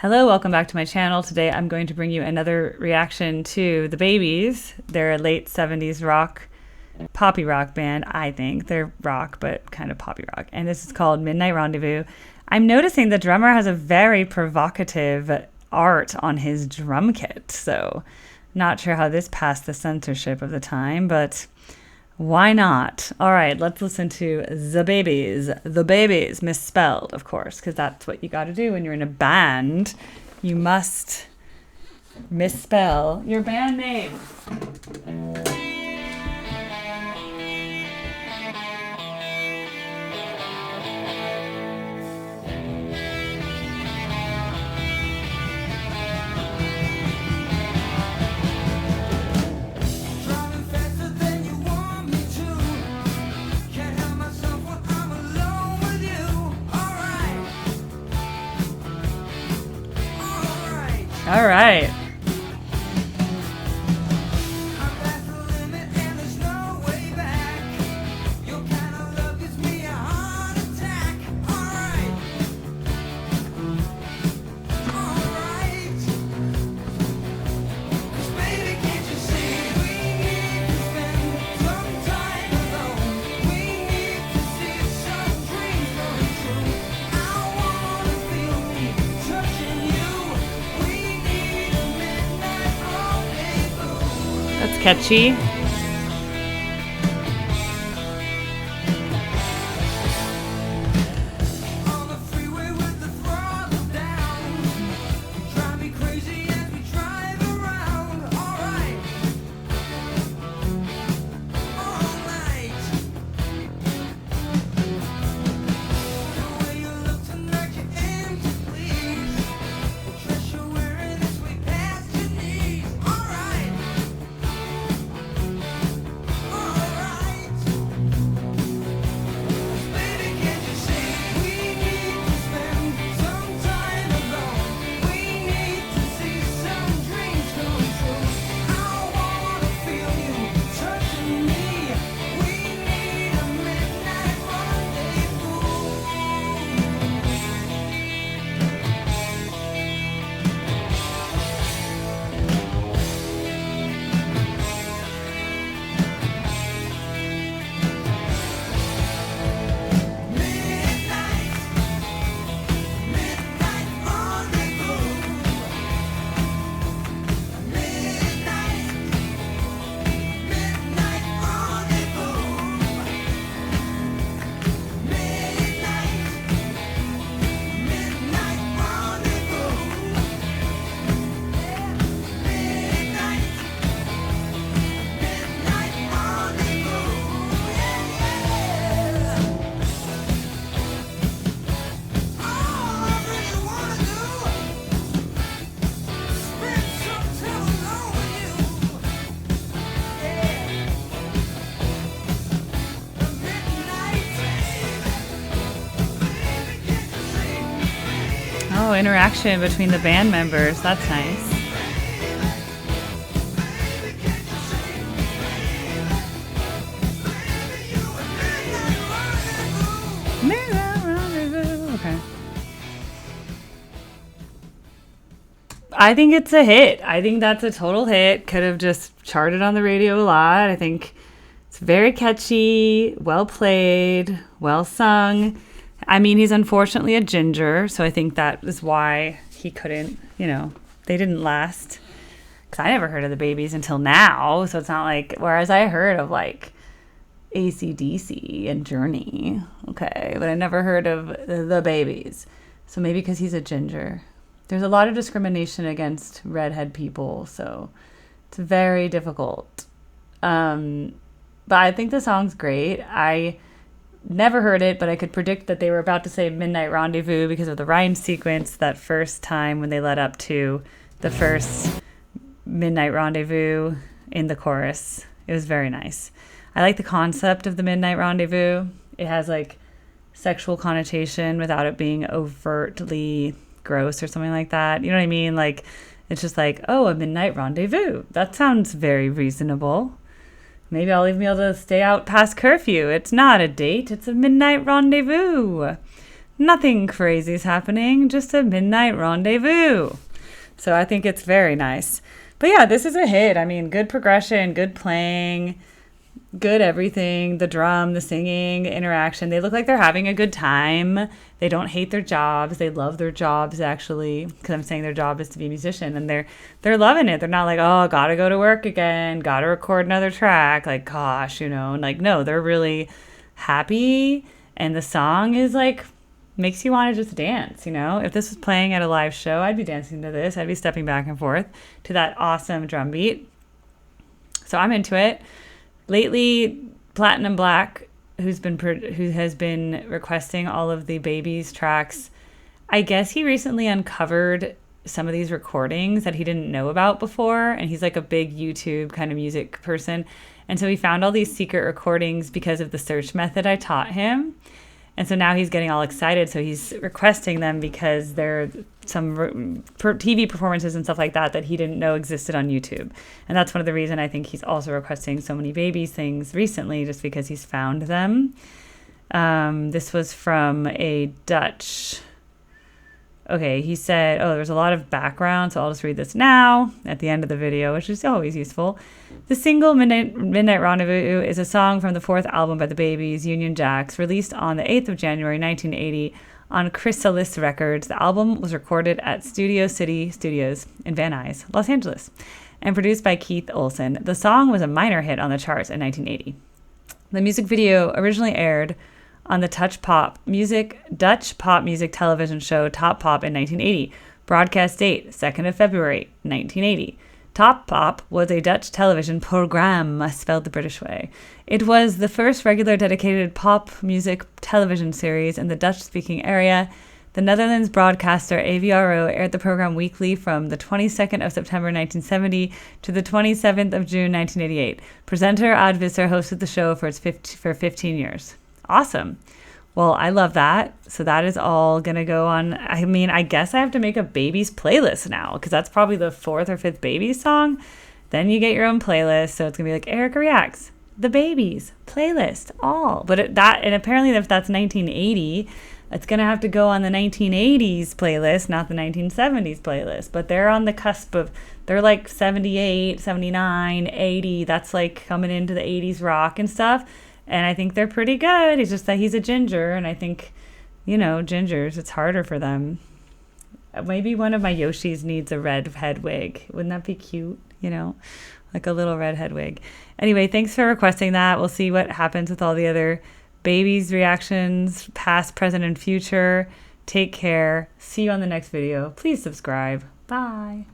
Hello, welcome back to my channel. Today I'm going to bring you another reaction to The Babies. They're a late 70s rock, poppy rock band, I think. They're rock, but kind of poppy rock. And this is called Midnight Rendezvous. I'm noticing the drummer has a very provocative art on his drum kit. So not sure how this passed the censorship of the time, but why not? All right, let's listen to The Babies. The Babies, misspelled, of course, because that's what you got to do when you're in a band. You must misspell your band name. All right. That's catchy. Oh, interaction between the band members. That's nice. Okay. I think it's a hit. I think that's a total hit. Could have just charted on the radio a lot. I think it's very catchy, well played, well sung. I mean, he's unfortunately a ginger, so I think that is why he couldn't, they didn't last. Because I never heard of the Babies until now, so it's not like, whereas I heard of like AC/DC and Journey, okay, but I never heard of the Babies. So maybe because he's a ginger. There's a lot of discrimination against redhead people, so it's very difficult. But I think the song's great. I never heard it, but I could predict that they were about to say Midnight Rendezvous because of the rhyme sequence that first time when they led up to the first Midnight Rendezvous in the chorus. It was very nice. I like the concept of the Midnight Rendezvous. It has like sexual connotation without it being overtly gross or something like that. You know what I mean? Like, it's just like, oh, a midnight rendezvous. That sounds very reasonable. Maybe I'll even be able to stay out past curfew. It's not a date. It's a midnight rendezvous. Nothing crazy is happening, just a midnight rendezvous. So I think it's very nice. But yeah, this is a hit. I mean, good progression, good playing, good everything. The drum, the singing, the interaction. They look like they're having a good time. They don't hate their jobs. They love their jobs, actually, because I'm saying their job is to be a musician, and they're loving it. They're not like, oh, gotta go to work again, gotta record another track. Like, gosh, and like, no, they're really happy, and the song is like makes you want to just dance. If this was playing at a live show, I'd be dancing to this. I'd be stepping back and forth to that awesome drum beat. So I'm into it. Lately, Platinum Black, who has been requesting all of the Babies tracks, I guess he recently uncovered some of these recordings that he didn't know about before, and he's like a big YouTube kind of music person, and so he found all these secret recordings because of the search method I taught him. And so now he's getting all excited. So he's requesting them because they're some TV performances and stuff like that he didn't know existed on YouTube. And that's one of the reasons I think he's also requesting so many Babies things recently, just because he's found them. This was from a Dutch. Okay, he said, there's a lot of background, so I'll just read this now at the end of the video, which is always useful. The single Midnight Rendezvous is a song from the fourth album by the Babies, Union Jacks, released on the 8th of January, 1980 on Chrysalis Records. The album was recorded at Studio City Studios in Van Nuys, Los Angeles, and produced by Keith Olsen. The song was a minor hit on the charts in 1980. The music video originally aired on the Dutch pop music television show Top Pop in 1980. Broadcast date, 2nd of February, 1980. Top Pop was a Dutch television program, spelled the British way. It was the first regular dedicated pop music television series in the Dutch-speaking area. The Netherlands broadcaster AVRO aired the program weekly from the 22nd of September 1970 to the 27th of June 1988. Presenter Ad Visser hosted the show for 15 years. Awesome. Well, I love that. So that is all going to go on. I mean, I guess I have to make a Babies playlist now, because that's probably the 4th or 5th Babies song. Then you get your own playlist. So it's going to be like Erica Reacts, the Babies playlist, all. But and apparently if that's 1980, it's going to have to go on the 1980s playlist, not the 1970s playlist. But they're on the cusp of, they're like 78, 79, 80. That's like coming into the 80s rock and stuff. And I think they're pretty good. It's just that he's a ginger. And I think, gingers, it's harder for them. Maybe one of my Yoshis needs a red head wig. Wouldn't that be cute? Like a little red head wig. Anyway, thanks for requesting that. We'll see what happens with all the other Babies reactions, past, present, and future. Take care. See you on the next video. Please subscribe. Bye.